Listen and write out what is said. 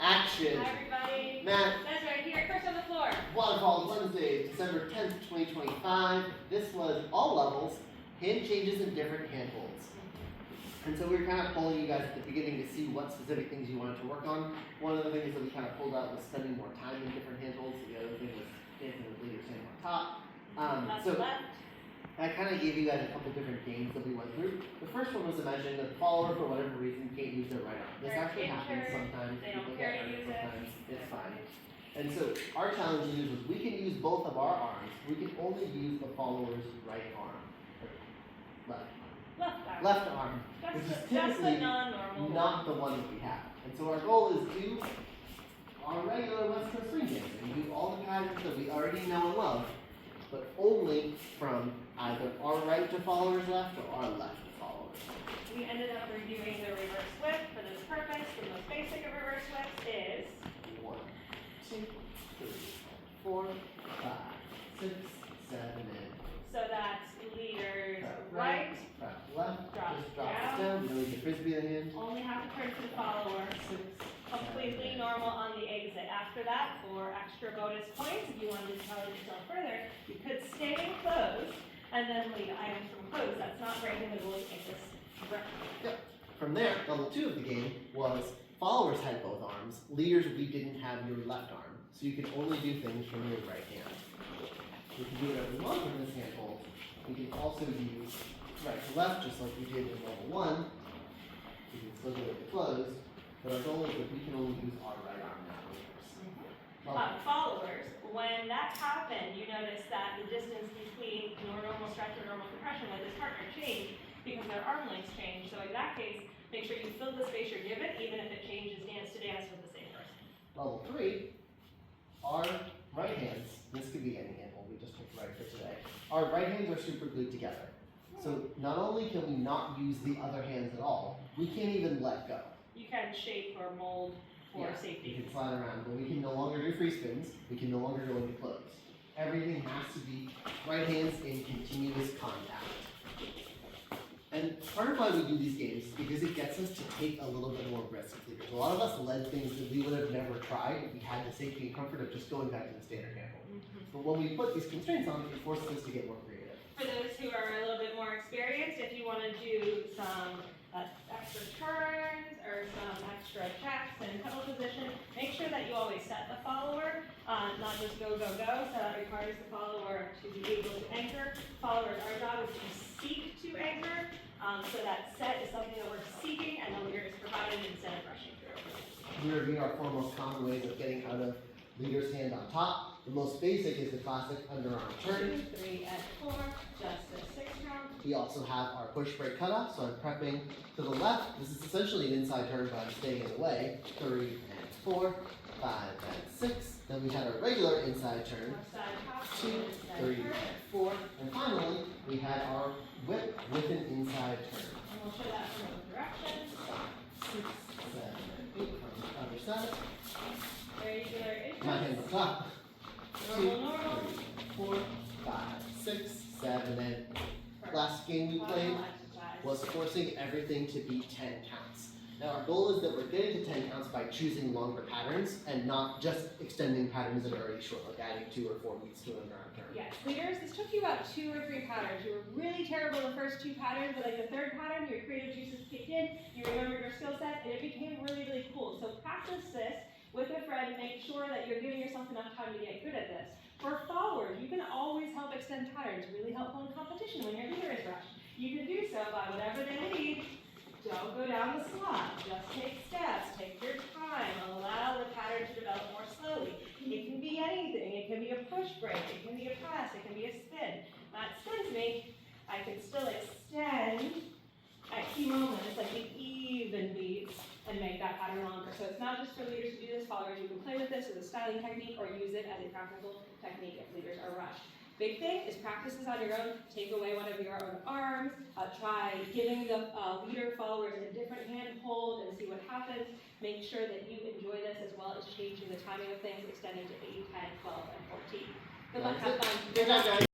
Action. Hi everybody. Matt. That's right here. First on the floor. Waterfall Wednesday, December 10th, 2025. This was all levels, hand changes and different hand holds. And so we were kind of polling you guys at the beginning to see what specific things you wanted to work on. One of the things that we kind of pulled out was spending more time in different hand holds. The other thing was dancing with leaders standing on top. So Left. I kind of gave you guys a couple different games that we went through. The first one was imagine that the follower, for whatever reason, can't use their right arm. This actually happens sometimes. They don't People care get to hurt use sometimes. it. It's fine. And so our challenge to use was we can use both of our arms. We can only use the follower's right arm. Left. Left arm. Which is Just typically the non-normal not the one that we have. And so our goal is to our regular West Coast swing dancing and do all the patterns that we already know and love, but only from either our right to followers left or our left to followers. We ended up reviewing the reverse whip for this purpose. The most basic of reverse whips is 1, 2, 3, 4, 5, 6, 7, and so that's leaders prep right, prep left, drop just drop us down, then we get frisbee in the hand. only have to turn to the follower. 6, Completely normal on the exit. After that, for extra bonus points, if you wanted to challenge yourself further, you could stay closed and then lead items from closed. That's not breaking the rules of this direction. Yep. From there, level 2 of the game was followers had both arms. Leaders, we didn't have your left arm. So you can only do things from your right hand. We can do whatever we want from this hand hold. We can also use right to left, just like we did in level 1. We can still do it with closed, but our goal is that we can only use our right arm, not leaders. Followers, when that happened, you noticed that the distance between normal stretch or normal compression with this partner changed because their arm lengths changed. So in that case, make sure you fill the space you're given, even if it changes dance to dance with the same person. Level 3, our right hands, this could be any hand hold, we just picked right for today. Our right hands are super glued together. So not only can we not use the other hands at all, we can't even let go. You can shape or mold for We safety. can slide around, but we can no longer do free spins. We can no longer go into close. Everything has to be right hands in continuous contact. And part of why we do these games is because it gets us to take a little bit more risk with leaders. A lot of us led things that we would have never tried if we had the safety and comfort of just going back to the standard hand hold. But when we put these constraints on it, it forces us to get more creative. For those who are a little bit more experienced, if you want to do some extra turns or some extra checks and pedal position, make sure that you always set the follower, not just go, go, go. So that requires the follower to be able to anchor. Followers, our job is to seek to anchor. So that set is something that we're seeking and the leader is provided instead of rushing through. We review our 4 most common ways of getting out of leader's hand on top. The most basic is the classic underarm turn. 2, 3, and 4, just a 6 count. We also have our push break cutoff, so I'm prepping to the left. This is essentially an inside turn, but I'm staying in the way. 3 and 4, 5 and 6. Then we had our regular inside turn. Left side top, 2, inside 3, turn. and 4. And finally, we had our whip with an inside turn. And we'll show that from both directions. 5, 6, 7, and 8 from the other side. Regular is My hands on top. 2, normal. 3, 4, 5, 6, 7, and 8. Last game we played was forcing everything to be 10 counts. Now our goal is that we're getting to 10 counts by choosing longer patterns and not just extending patterns that are already short, like adding 2 or 4 beats to an underarm turn. Yes, leaders, this took you about 2 or 3 patterns. You were really terrible the first 2 patterns, but like the 3rd pattern, your creative juices kicked in, you remembered your skill set, and it became really, really cool. So practice this with a friend, make sure that you're giving yourself enough time to get good at this. For followers, you can always help extend patterns, really helpful in competition when your leader is rushed. You can do so by whatever they need. Don't go down the slot, just take steps, take your time, allow the pattern to develop more slowly. It can be anything, it can be a push break, it can be a pass, it can be a spin. That spins me, I can still extend at key moments, like the even beats, and make that pattern longer. So it's not just for leaders to do this, followers, you can play with this as a styling technique or use it as a practical technique if leaders are rushed. Big thing is practice this on your own. Take away one of your own arms. Try giving the leader followers a different hand hold and see what happens. Make sure that you enjoy this as well as changing the timing of things, extending to 8, 10, 12, and 14. Good luck, have fun. Good luck, guys.